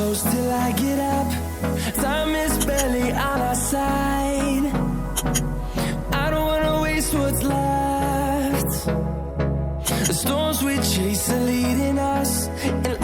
close till I get up. Time is barely on our side. I don't wanna waste what's left. The storms we chase are leading us, and